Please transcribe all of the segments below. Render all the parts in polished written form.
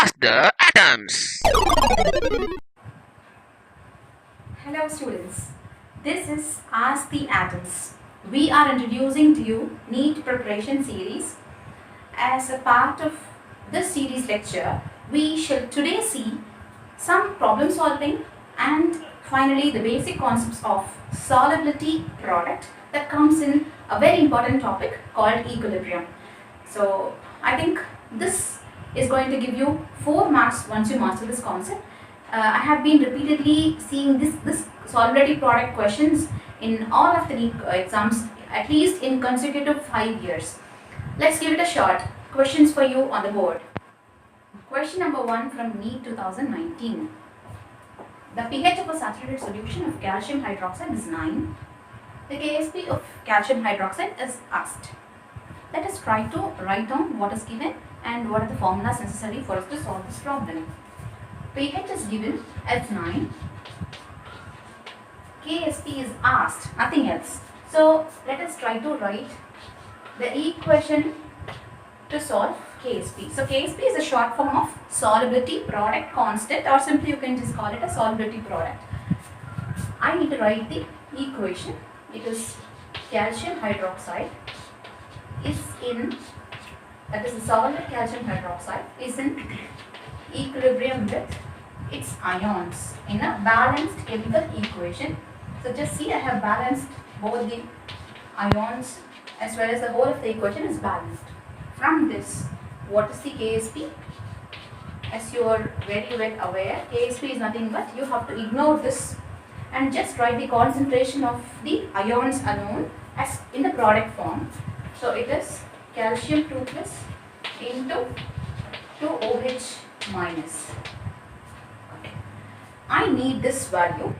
Ask the atoms. Hello students, this is Ask the Atoms. We are introducing to you NEET preparation series. As a part of this series lecture, we shall today see some problem solving and finally the basic concepts of solubility product that comes in a very important topic called equilibrium. So I think this is going to give you 4 marks once you master this concept. I have been repeatedly seeing this solubility product questions in all of the NEET exams, at least in consecutive 5 years. Let's give it a shot. Questions for you on the board. Question number 1 from NEET 2019. The pH of a saturated solution of calcium hydroxide is 9. The KSP of calcium hydroxide is asked. Let us try to write down what is given and what are the formulas necessary for us to solve this problem. pH is given as 9. KSP is asked, nothing else. So let us try to write the equation to solve KSP. So KSP is a short form of solubility product constant, or simply you can just call it a solubility product. I need to write the equation. It is calcium hydroxide is in, that is the solid calcium hydroxide is in equilibrium with its ions in a balanced chemical equation. So just see, I have balanced both the ions as well as the whole of the equation is balanced. From this, what is the KSP? As you are very well aware, KSP is nothing but you have to ignore this and just write the concentration of the ions alone as in the product form. So it is calcium 2 plus into 2OH minus. Okay. I need this value.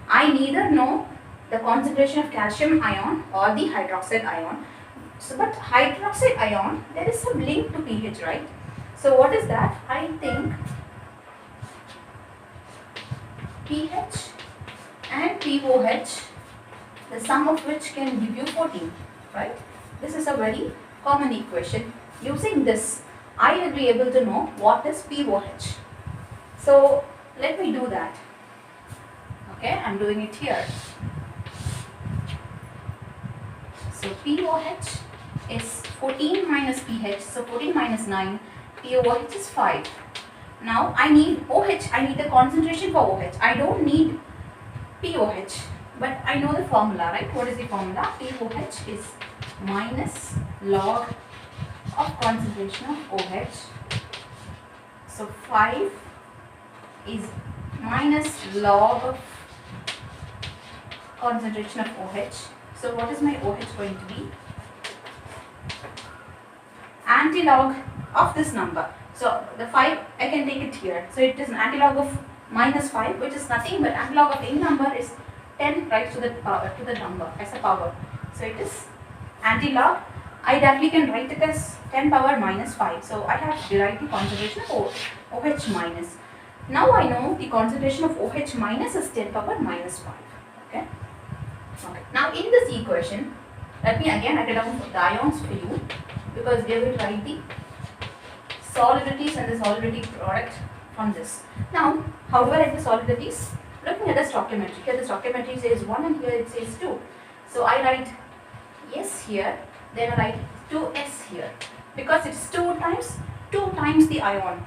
I neither know the concentration of calcium ion or the hydroxide ion. So, but hydroxide ion, there is some link to pH, right? So, what is that? I think pH and pOH, the sum of which can give you 14, right? This is a very common equation. Using this, I will be able to know what is pOH. So, let me do that. Okay, I am doing it here. So, pOH is 14 minus pH, so 14 minus 9, pOH is 5. Now, I need OH, I need the concentration for OH. I don't need pOH, but I know the formula, right? What is the formula? pOH is minus log of concentration of OH. So 5 is minus log of concentration of OH. So what is my OH going to be? Antilog of this number. So the 5, I can take it here. So it is an antilog of minus 5, which is nothing but antilog of any number is 10 raised to the power, to the number as a power. So it is antilog. I directly can write it as 10 power minus 5. So I have derived the concentration of OH minus. Now I know the concentration of OH minus is 10 power minus 5. Okay. Okay. Now in this equation, let me again write down the ions for you, because they will write the solubilities and the solubility product from this. Now, how do I write the solubilities? Looking at the stoichiometry. Here the stoichiometry says 1 and here it says 2. So I write S here, then I write 2S here, because it is 2 times the ion,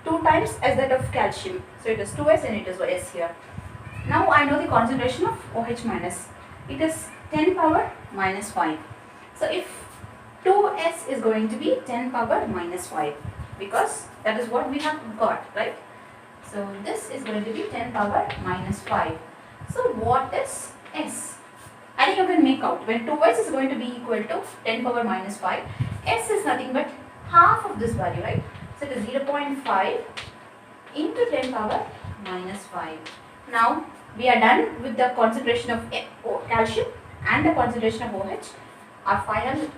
2 times as that of calcium. So it is 2S and it is S here. Now I know the concentration of OH minus. It is 10 power minus 5. So if 2S is going to be 10 power minus 5, because that is what we have got, right? So this is going to be 10 power minus 5. So what is S? I think you can make out when 2S is going to be equal to 10 power minus 5. S is nothing but half of this value, right? So it is 0.5 into 10 power minus 5. Now we are done with the concentration of calcium and the concentration of OH. Our final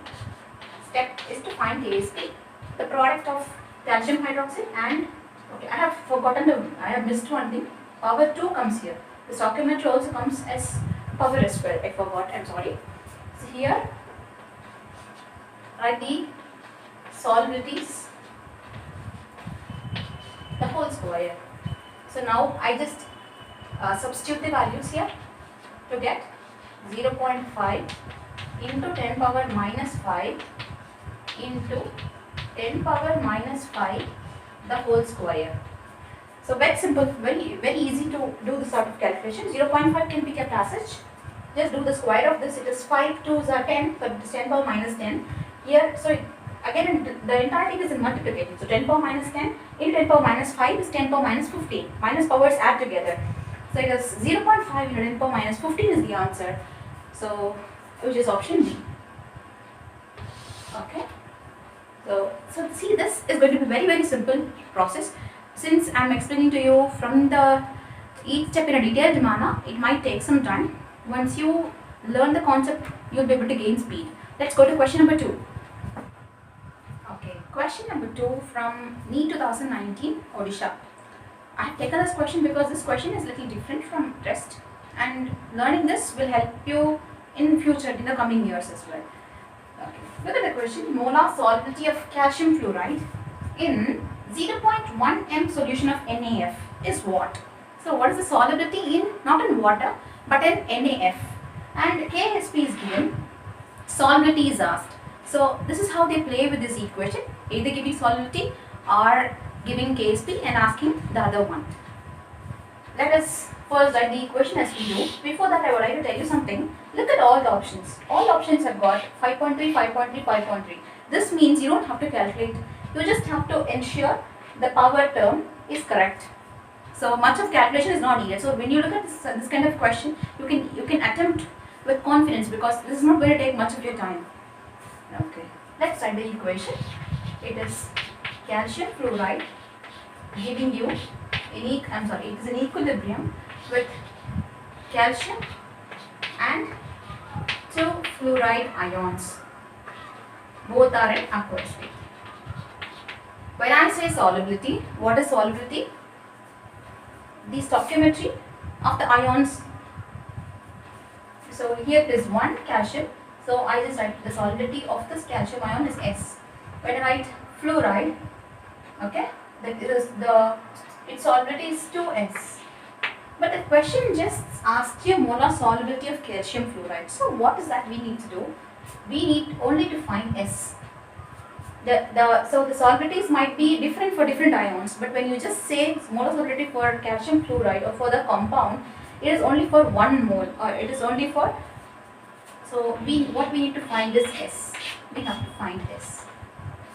step is to find KSP, the product of calcium hydroxide and, okay, I have missed one thing. Power 2 comes here. The stoichiometry also comes as power as well. I forgot, I'm sorry. So here, write the solubilities the whole square. So now I just substitute the values here to get 0.5 into 10 power minus 5 into 10 power minus 5 the whole square. So very simple, very easy to do this sort of calculation. 0.5 can be kept as such. Just do the square of this. It is 5 2s are 10, so it is 10 power minus 10 here. So again the entire thing is in multiplication. So 10 power minus 10 into 10 power minus 5 is 10 power minus 15. Minus powers add together. So it is 0.5 into 10 power minus 15 is the answer. So which is option B. Okay. So see, this is going to be very simple process. Since I am explaining to you from the each step in a detailed manner, it might take some time. Once you learn the concept, you will be able to gain speed. Let's go to question number 2. Okay, question number 2 from NEET 2019 Odisha. I have taken this question because this question is little different from rest, and learning this will help you in future, in the coming years as well. Okay. Look at the question. Molar solubility of calcium fluoride in 0.1 m solution of NaF is what? So what is the solubility in, not in water, but in NaF? And KSP is given, solubility is asked. So this is how they play with this equation, either giving solubility or giving KSP and asking the other one. Let us first write the equation as we do. Before that, I would like to tell you something. Look at all the options. All options have got 5.3, 5.3, 5.3. This means you don't have to calculate. You just have to ensure the power term is correct. So much of calculation is not needed. So when you look at this kind of question, you can attempt with confidence, because this is not going to take much of your time. Okay. Let's write the equation. It is calcium fluoride giving you it is an equilibrium with calcium and 2 fluoride ions. Both are in aqueous state. When I say solubility, what is solubility? The stoichiometry of the ions. So here it is 1 calcium. So I just write the solubility of this calcium ion is S. When I write fluoride, okay, its solubility is 2S. But the question just asks you molar solubility of calcium fluoride. So what is that we need to do? We need only to find S. So the solubilities might be different for different ions, but when you just say molar solubility for calcium fluoride or for the compound, it is only for 1 mole, or it is only for, so what we need to find is S. We have to find S.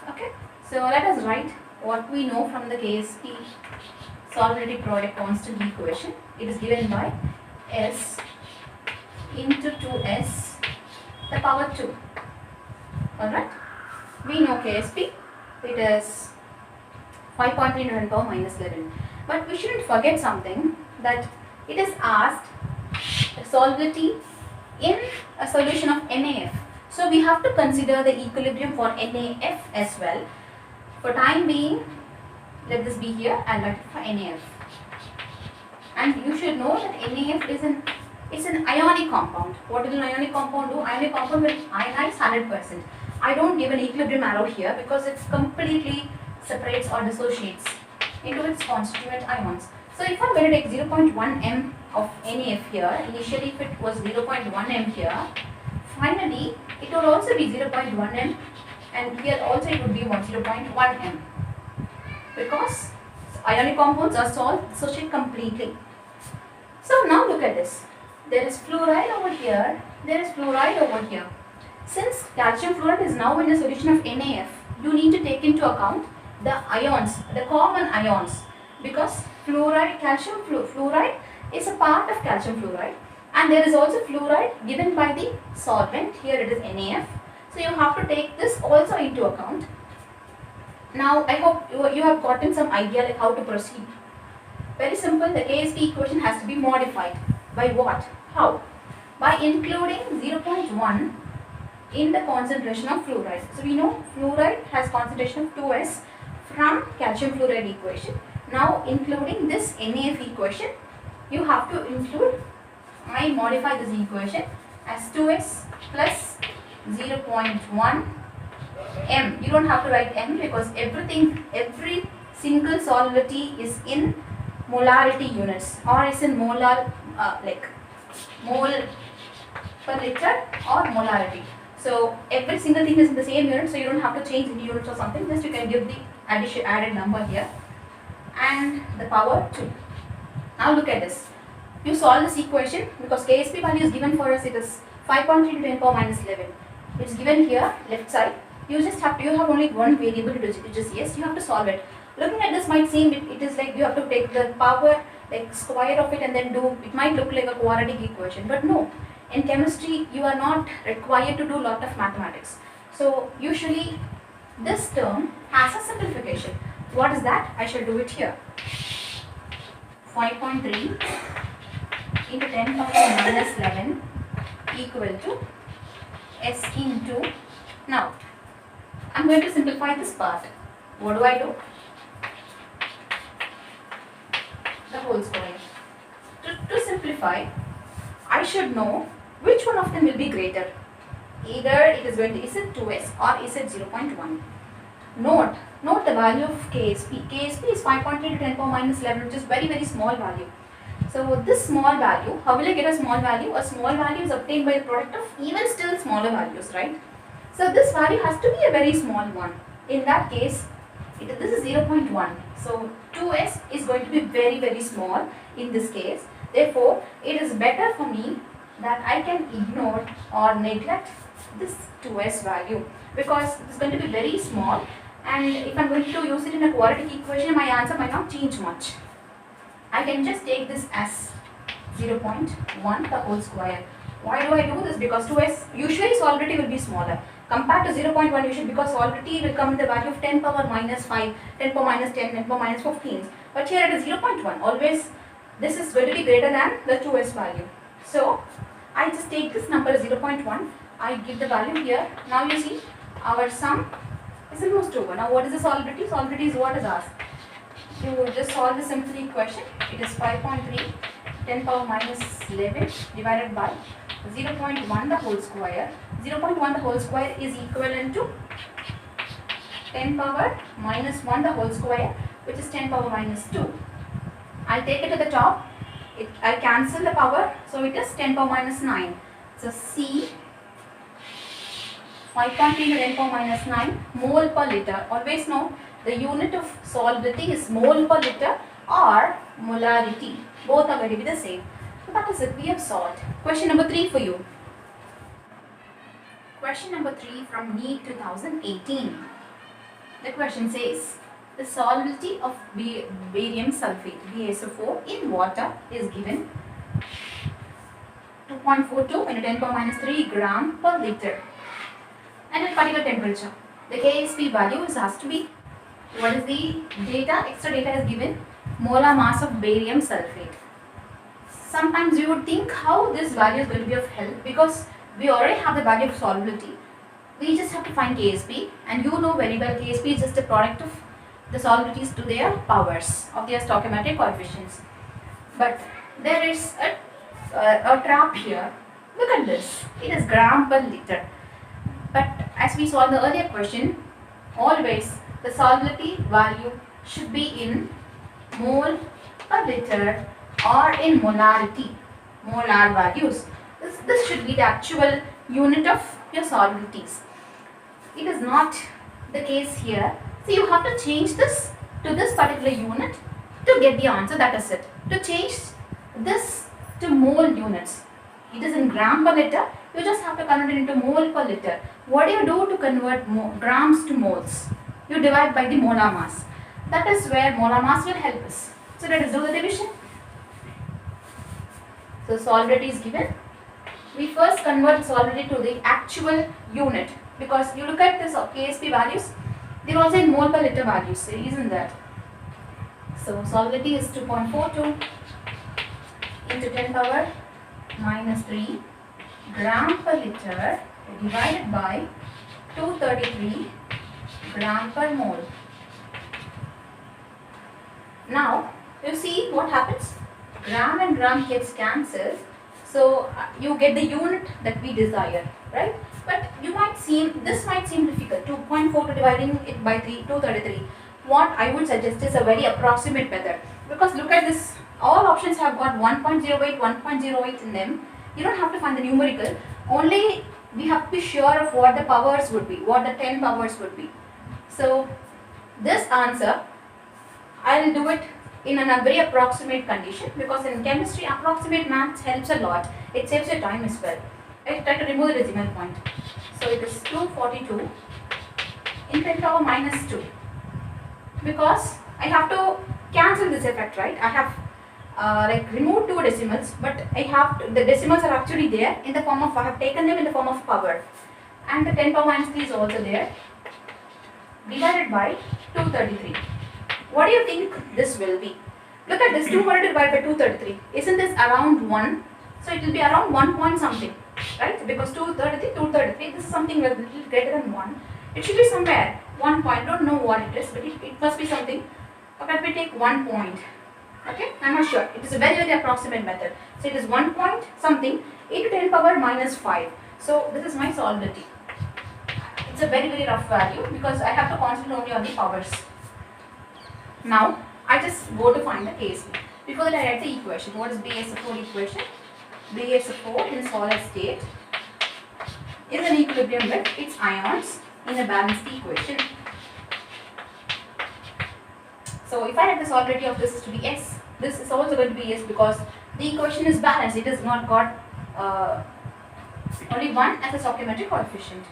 Okay. So let us write what we know from the KSP solubility product constant equation. It is given by S into 2S the power 2. Alright. We know KSP, it is 5.3 into 10 power minus 11. But we shouldn't forget something, that it is asked solubility in a solution of NaF. So we have to consider the equilibrium for NaF as well. For time being, let this be here, I'll write it for NaF. And you should know that NaF is an ionic compound. What will an ionic compound do? Ionic compound will ionize 100%. I don't give an equilibrium arrow here because it completely separates or dissociates into its constituent ions. So if I'm going to take 0.1 m of NaF here, initially if it was 0.1 m here, finally it would also be 0.1 m, and here also it would be 0.1 m, because ionic compounds are solved dissociate completely. So now look at this. There is fluoride over here, there is fluoride over here. Since calcium fluoride is now in a solution of NaF, you need to take into account the ions, the common ions, because fluoride, calcium fluoride is a part of calcium fluoride, and there is also fluoride given by the solvent. Here it is NaF. So you have to take this also into account. Now I hope you have gotten some idea like how to proceed. Very simple. The KSP equation has to be modified. By what? How? By including 0.1 in the concentration of fluoride. So we know fluoride has concentration of 2S from calcium fluoride equation. Now including this NaF equation, you have to include, I modify this equation as 2S plus 0.1 m. You don't have to write m because every single solubility is in molarity units or is in molar like mole per liter or molarity. So every single thing is in the same unit, so you don't have to change the units or something, just you can give the added number here and the power 2. Now look at this. You solve this equation because KSP value is given for us, it is 5.3 to 10 power minus 11. It's given here left side. You have only one variable to do, which is yes, you have to solve it. Looking at this might seem it is like you have to take the power like square of it and then do, it might look like a quadratic equation, but no. In chemistry, you are not required to do lot of mathematics. So usually this term has a simplification. What is that? I shall do it here. 5.3 into 10 power minus 11 equal to S into, now I'm going to simplify this part. What do? The whole square. To simplify, I should know which one of them will be greater. Either it is going to, is it 2s or is it 0.1? Note the value of KSP. KSP is 5.3 to 10 power minus 11, which is very small value. So this small value, how will I get a small value? A small value is obtained by the product of even still smaller values, right? So this value has to be a very small one. In that case, this is 0.1. So 2s is going to be very small in this case. Therefore, it is better for me that I can ignore or neglect this 2s value because it is going to be very small, and if I am going to use it in a quadratic equation, my answer might not change much. I can just take this as 0.1 the whole square. Why do I do this? Because 2s, usually solubility will be smaller compared to 0.1 usually, because solubility will come in the value of 10 power minus 5, 10 power minus 10, 10 power minus 15. But here it is 0.1. Always this is going to be greater than the 2s value. So I just take this number as 0.1. I give the value here. Now you see our sum is almost over. Now what is the solubility? Solubility is what is asked. You just solve the simple equation. It is 5.3 10 power minus 11 divided by 0.1 the whole square. 0.1 the whole square is equivalent to 10 power minus 1 the whole square, which is 10 power minus 2. I take it to the top. I cancel the power, so it is 10 power minus 9. So C 5.3 to 10 power minus 9 mole per liter. Always know the unit of solubility is mole per liter or molarity. Both are going to be the same. So that is it. We have solved. Question number 3 for you. Question number 3 from NEET 2018. The question says, the solubility of barium sulfate BaSO4 in water is given 2.42 into 10 power minus 3 gram per liter and at particular temperature. The KSP value is asked to be, what is the data? Extra data is given, molar mass of barium sulfate. Sometimes you would think how this value is going to be of help, because we already have the value of solubility. We just have to find KSP, and you know very well KSP is just a product of the solubilities to their powers of their stoichiometric coefficients. But there is a trap here. Look at this. It is gram per liter. But as we saw in the earlier question, always the solubility value should be in mole per liter or in molarity, molar values. This should be the actual unit of your solubilities. It is not the case here. So you have to change this to this particular unit to get the answer. That is it. To change this to mole units, it is in gram per liter. You just have to convert it into mole per liter. What do you do to convert grams to moles? You divide by the molar mass. That is where molar mass will help us. So let us do the division. So solubility is given. We first convert solubility to the actual unit, because you look at this KSP values, they are also in mole per liter values. So isn't that? So solubility is 2.42 into 10 power minus 3 gram per liter divided by 233 gram per mole. Now you see what happens. Gram and gram gets cancelled, so you get the unit that we desire, right? But you might seem, this might seem difficult. 2.42 dividing it by 233. what I would suggest is a very approximate method, because look at this, all options have got 1.08, 1.08 in them. You don't have to find the numerical, only we have to be sure of what the powers would be, what the 10 powers would be. So this answer, I will do it in a very approximate condition, because in chemistry approximate maths helps a lot. It saves your time as well. I try to remove the decimal point. So it is 242 in 10 power minus 2, because I have to cancel this effect, right? I have like removed 2 decimals, but I have to, the decimals are actually there in the form of, I have taken them in the form of power, and the 10 power minus 3 is also there, divided by 233. What do you think this will be? Look at this, 200 divided by 233. Isn't this around 1? So it will be around 1 point something, right? Because 233, this is something a little greater than 1. It should be somewhere 1 point. Don't know what it is, but it must be something. But let me take 1 point. Okay, I'm not sure. It is a very, very approximate method. So it is 1 point something into 10 power minus 5. So this is my solubility. It's a very, very rough value, because I have to concentrate only on the powers. Now, I just go to find the KSP. Before that, I write the equation. What is BS4 equation? BS4 in solid state is an equilibrium with its ions in a balanced equation. So, if I have the solubility of this to be S, this is also going to be S, because the equation is balanced. It has not got only 1 as a stoichiometric coefficient.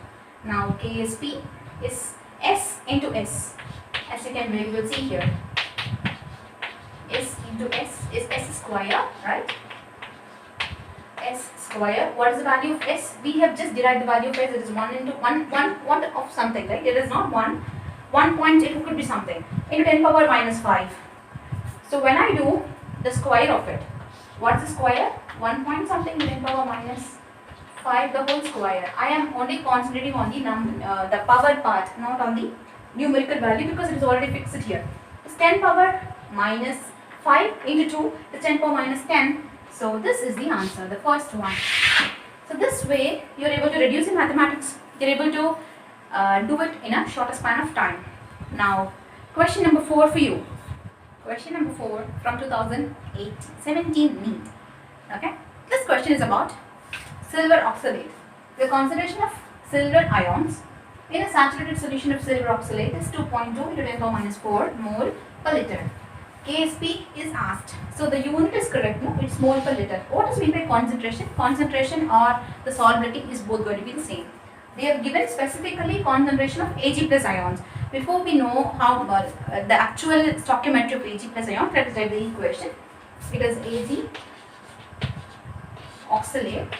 Now, KSP is S into S. As you can very well see here, S into S is S square, right? S square. What is the value of S? We have just derived the value of S. It is 1 into 1 of something, right? It is not 1 point, it could be something, into 10 power minus 5. So when I do the square of it, what is the square? 1 point something into 10 power minus 5, the whole square. I am only concentrating on the power part, not on the numerical value, because it is already fixed here. It's 10 power minus 5 into 2 is 10 power minus 10. So this is the answer, the first one. So this way you are able to reduce in mathematics. You are able to do it in a shorter span of time. Now question number 4 for you. Question number 4 from 2017 NEET. Okay. This question is about silver oxalate. The concentration of silver ions in a saturated solution of silver oxalate is 2.2 into 10 power minus 4 mole per liter. KSP is asked. So the unit is correct, no? It's mole per liter. What is meant by concentration? Concentration or the solubility is both going to be the same. They have given specifically concentration of Ag plus ions. Before we know how the actual stoichiometry of Ag plus ions, let us write the equation. It is Ag oxalate.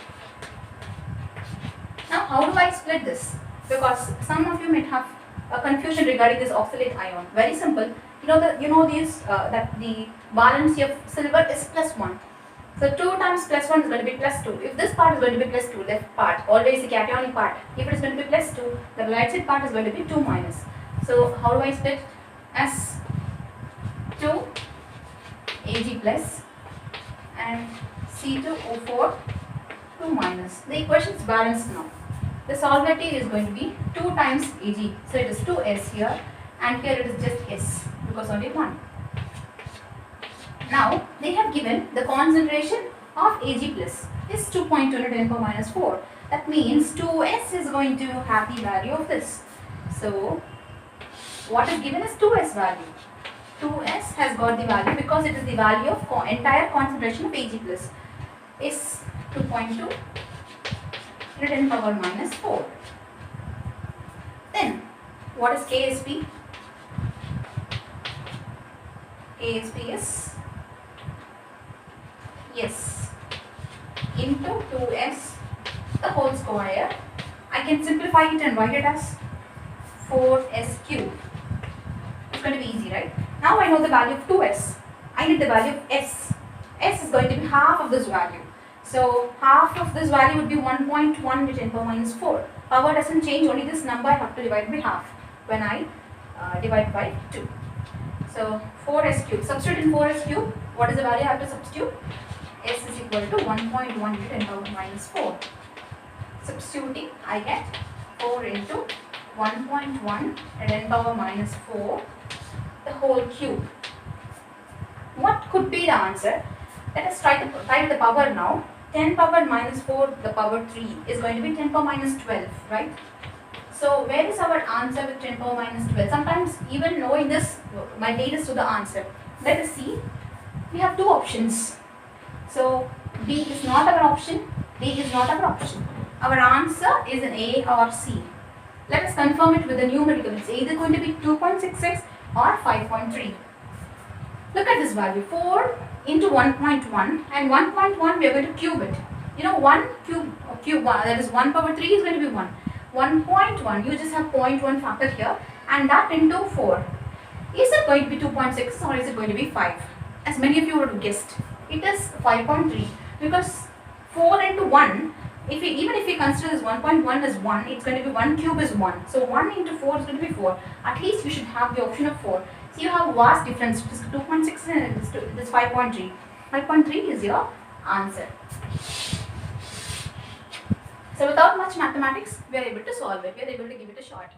Now how do I split this? Because some of you may have a confusion regarding this oxalate ion. Very simple. That the valency of silver is plus 1. So 2 times plus 1 is going to be plus 2. If this part is going to be plus 2, left part, always the cationic part. If it is going to be plus 2, the right side part is going to be 2 minus. So how do I split? As 2 Ag plus and C2O4 2 minus. The equation is balanced now. The solubility is going to be 2 times Ag. So it is 2S here, and here it is just S, because only 1. Now they have given the concentration of Ag plus is 2.2 into 10 power minus 4. That means 2S is going to have the value of this. So what is given is 2S value. 2S has got the value because it is the value of entire concentration of Ag plus is 2.2 into 10 power minus 4. Then what is KSP? KSP is yes into 2S the whole square. I can simplify it and write it as 4S cube. It's going to be easy, right? Now I know the value of 2S. I need the value of S. S is going to be half of this value. So half of this value would be 1.1 to 10 power minus 4. Power doesn't change, only this number I have to divide by half when I divide by 2. So 4S cube. Substitute in 4S cube. What is the value I have to substitute? S is equal to 1.1 into 10 power minus 4. Substituting, I get 4 into 1.1 to 10 power minus 4 the whole cube. What could be the answer? Let us try with the power now. 10 power minus 4 the power 3 is going to be 10 power minus 12, right? So where is our answer with 10 power minus 12? Sometimes even knowing this might lead us to the answer. Let us see. We have two options. So B is not our option, D is not our option. Our answer is an A or C. Let us confirm it with the numerical. It's either going to be 2.66 or 5.3. Look at this value, 4 into 1.1, and 1.1 we are going to cube it. You know, 1 cube 1, that is 1 power 3 is going to be 1. 1.1, you just have 0.1 factor here, and that into 4. Is it going to be 2.6 or is it going to be 5? As many of you would have guessed, it is 5.3, because 4 into 1, even if we consider this 1.1 as 1, it's going to be 1 cube is 1. So 1 into 4 is going to be 4. At least you should have the option of 4. So you have vast difference. This 2.6 and this 5.3. 5.3 is your answer. So without much mathematics, we are able to solve it. We are able to give it a shot.